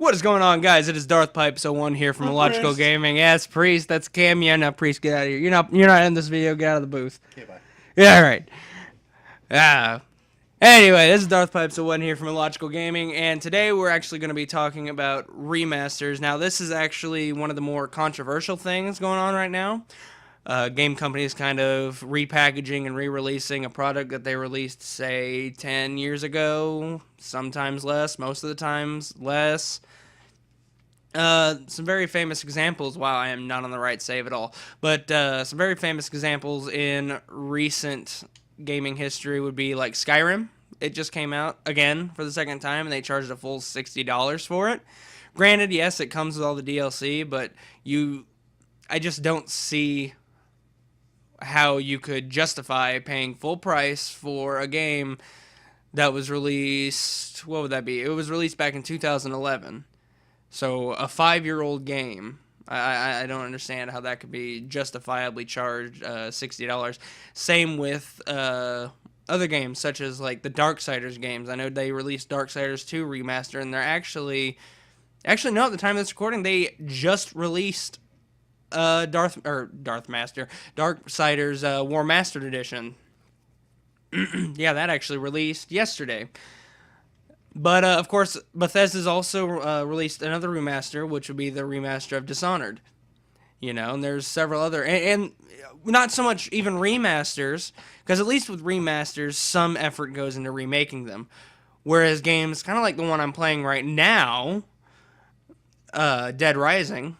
What is going on, guys? It is Darthpipes01 here from Illogical Priest. Gaming. Yes, Priest, that's Cam. Yeah, no, Priest, get out of here. You're not in this video. Get out of the booth. Okay, bye. Yeah, all right. Anyway, this is Darthpipes01 here from Illogical Gaming, and today we're actually going to be talking about remasters. Now, this is actually one of the more controversial things going on right now. Game companies kind of repackaging and re-releasing a product that they released, say, 10 years ago, sometimes less, most of the times less. Some very famous examples, wow, I am not on the right save at all, but some very famous examples in recent gaming history would be like Skyrim. It just came out again for the second time, and they charged a full $60 for it. Granted, yes, it comes with all the DLC, but I just don't see how you could justify paying full price for a game that was released, what would that be? It was released back in 2011. So a 5-year-old game. I don't understand how that could be justifiably charged $60. Same with other games such as like the Darksiders games. I know they released Darksiders 2 Remaster, and they're actually no, at the time of this recording they just released Darksiders War Mastered Edition. Yeah, that actually released yesterday. But, of course, Bethesda's also released another remaster, which would be the remaster of Dishonored. You know, and there's several other... And not so much even remasters, because at least with remasters, some effort goes into remaking them. Whereas games, kind of like the one I'm playing right now, Dead Rising,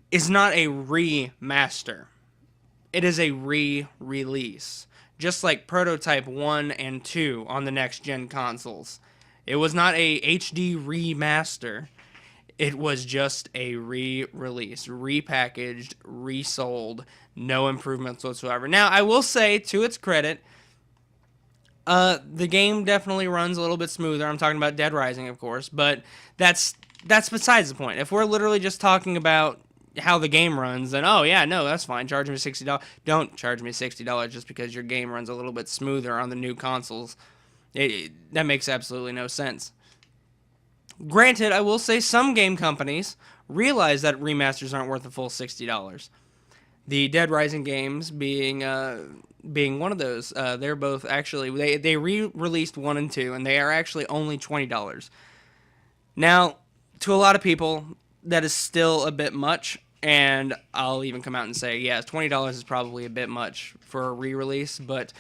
is not a remaster. It is a re-release. Just like Prototype 1 and 2 on the next-gen consoles. It was not a HD remaster. It was just a re-release, repackaged, resold, no improvements whatsoever. Now, I will say, to its credit, the game definitely runs a little bit smoother. I'm talking about Dead Rising, of course, but that's besides the point. If we're literally just talking about how the game runs, then, oh, yeah, no, that's fine. Charge me $60. Don't charge me $60 just because your game runs a little bit smoother on the new consoles. That makes absolutely no sense. Granted, I will say some game companies realize that remasters aren't worth the full $60. The Dead Rising games being one of those. They're both actually they re-released 1 and 2, and they are actually only $20. Now, to a lot of people, that is still a bit much, and I'll even come out and say, yes, $20 is probably a bit much for a re-release, but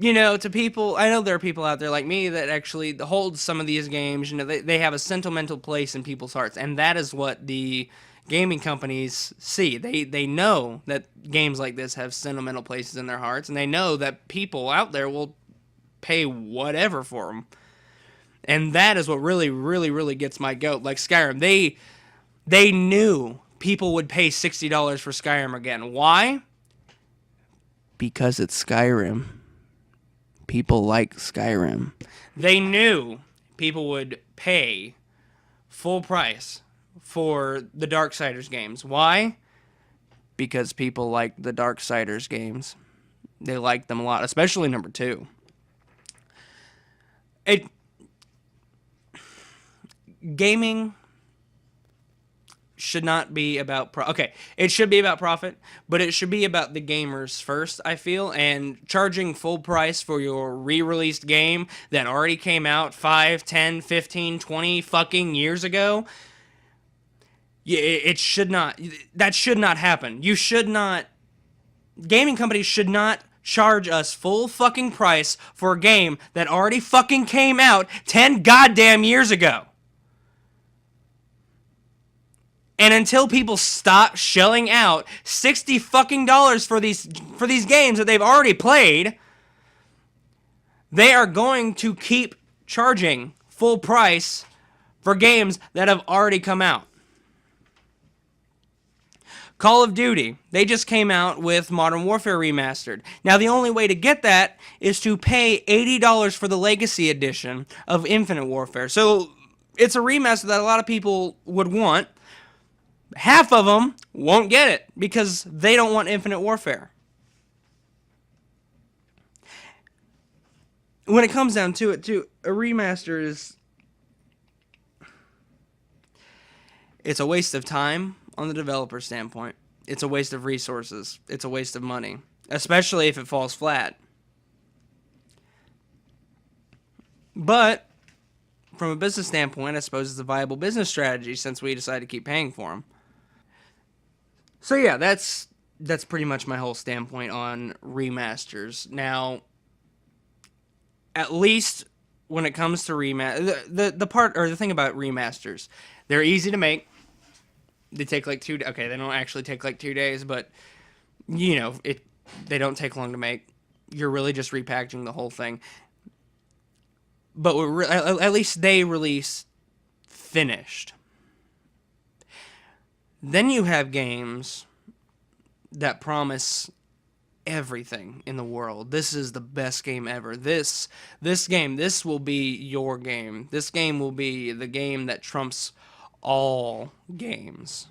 you know, to people, I know there are people out there like me that actually hold some of these games, you know, they have a sentimental place in people's hearts, and that is what the gaming companies see. They know that games like this have sentimental places in their hearts, and they know that people out there will pay whatever for them. And that is what really, really, really gets my goat. Like Skyrim, they knew people would pay $60 for Skyrim again. Why? Because it's Skyrim. People like Skyrim. They knew people would pay full price for the Darksiders games. Why? Because people like the Darksiders games. They like them a lot, especially number 2. Gaming should not be about it should be about profit, but it should be about the gamers first, I feel, and charging full price for your re-released game that already came out 5, 10, 15, 20 fucking years ago. It should not, that should not happen. Gaming companies should not charge us full fucking price for a game that already fucking came out 10 goddamn years ago. And until people stop shelling out $60 fucking for these games that they've already played, they are going to keep charging full price for games that have already come out. Call of Duty, they just came out with Modern Warfare Remastered. Now, the only way to get that is to pay $80 for the Legacy Edition of Infinite Warfare. So, it's a remaster that a lot of people would want. Half of them won't get it because they don't want Infinite Warfare. When it comes down to it, too, a remaster is It's a waste of time on the developer standpoint. It's a waste of resources. It's a waste of money, especially if it falls flat. But from a business standpoint, I suppose it's a viable business strategy since we decided to keep paying for them. So yeah, that's pretty much my whole standpoint on remasters. Now, at least when it comes to the part or the thing about remasters, they're easy to make. They take like they don't actually take like 2 days, but they don't take long to make. You're really just repackaging the whole thing. But at least they release finished. Then you have games that promise everything in the world. This is the best game ever. This will be your game. This game will be the game that trumps all games.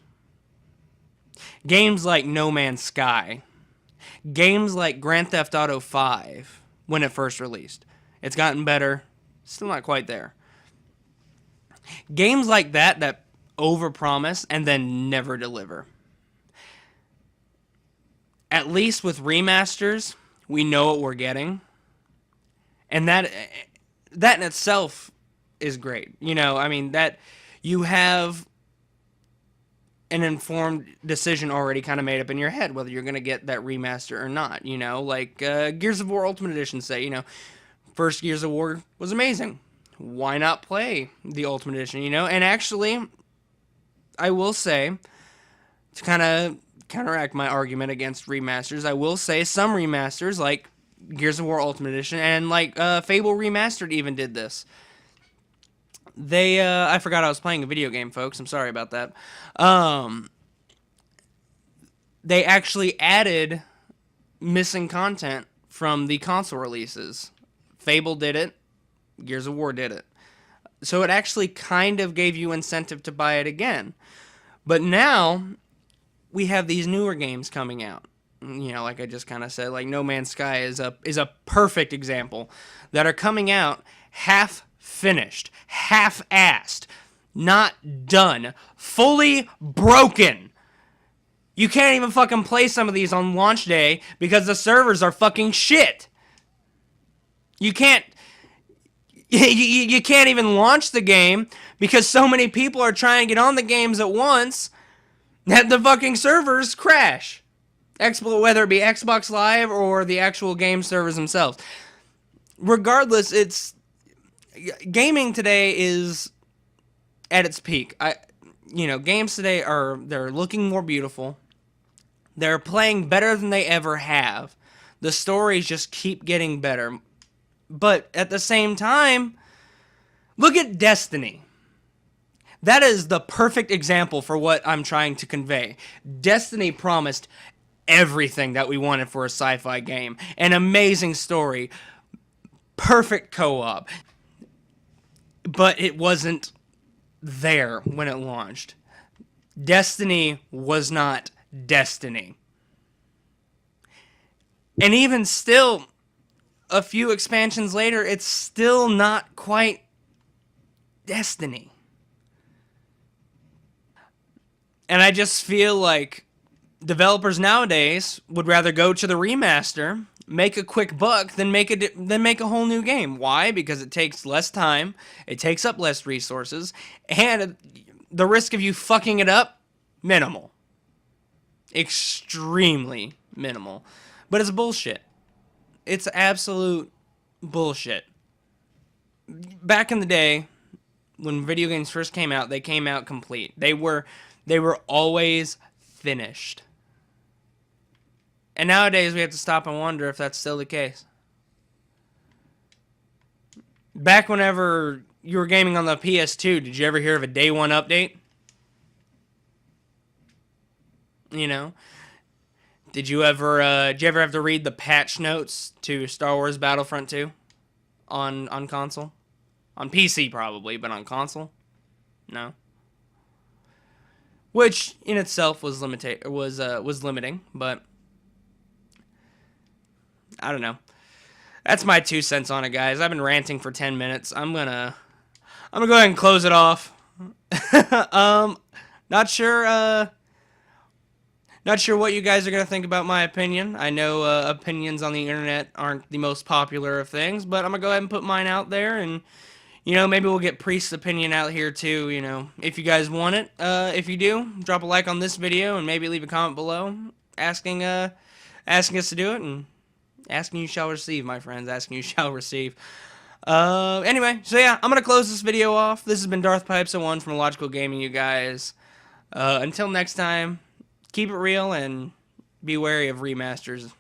Games like No Man's Sky. Games like Grand Theft Auto 5 when it first released. It's gotten better. Still not quite there. Games like that overpromise and then never deliver. At least with remasters, we know what we're getting. And that in itself is great. That you have an informed decision already kind of made up in your head whether you're going to get that remaster or not. Like Gears of War Ultimate Edition say, first Gears of War was amazing. Why not play the Ultimate Edition, And actually, I will say, to kind of counteract my argument against remasters, I will say some remasters, like Gears of War Ultimate Edition, and like Fable Remastered even did this. I forgot I was playing a video game, folks. I'm sorry about that. They actually added missing content from the console releases. Fable did it. Gears of War did it. So it actually kind of gave you incentive to buy it again. But now we have these newer games coming out. Like I just kind of said, like No Man's Sky is a perfect example, that are coming out half finished, half-assed, not done, fully broken. You can't even fucking play some of these on launch day because the servers are fucking shit. You can't even launch the game because so many people are trying to get on the games at once that the fucking servers crash. Whether it be Xbox Live or the actual game servers themselves. Regardless, gaming today is at its peak. Games today they're looking more beautiful. They're playing better than they ever have. The stories just keep getting better. But at the same time, look at Destiny. That is the perfect example for what I'm trying to convey. Destiny promised everything that we wanted for a sci-fi game. An amazing story. Perfect co-op. But it wasn't there when it launched. Destiny was not Destiny. And even still, a few expansions later, it's still not quite Destiny. And I just feel like developers nowadays would rather go to the remaster, make a quick buck, than make a whole new game. Why? Because it takes less time, it takes up less resources, and the risk of you fucking it up, minimal. Extremely minimal. But it's bullshit. It's absolute bullshit. Back in the day, when video games first came out, they came out complete. They were always finished. And nowadays, we have to stop and wonder if that's still the case. Back whenever you were gaming on the PS2, did you ever hear of a day one update? Did you ever have to read the patch notes to Star Wars Battlefront 2 on console? On PC probably, but on console? No. Which in itself was limiting, but I don't know. That's my 2 cents on it, guys. I've been ranting for 10 minutes. I'm gonna go ahead and close it off. Not sure. Not sure what you guys are gonna think about my opinion. I know opinions on the internet aren't the most popular of things, but I'm gonna go ahead and put mine out there, and maybe we'll get Priest's opinion out here too. If you guys want it. If you do, drop a like on this video and maybe leave a comment below asking us to do it, and asking you shall receive, my friends. Asking you shall receive. Anyway, so yeah, I'm gonna close this video off. This has been Darthpipes01 from Illogical Gaming, you guys. Until next time, keep it real and be wary of remasters.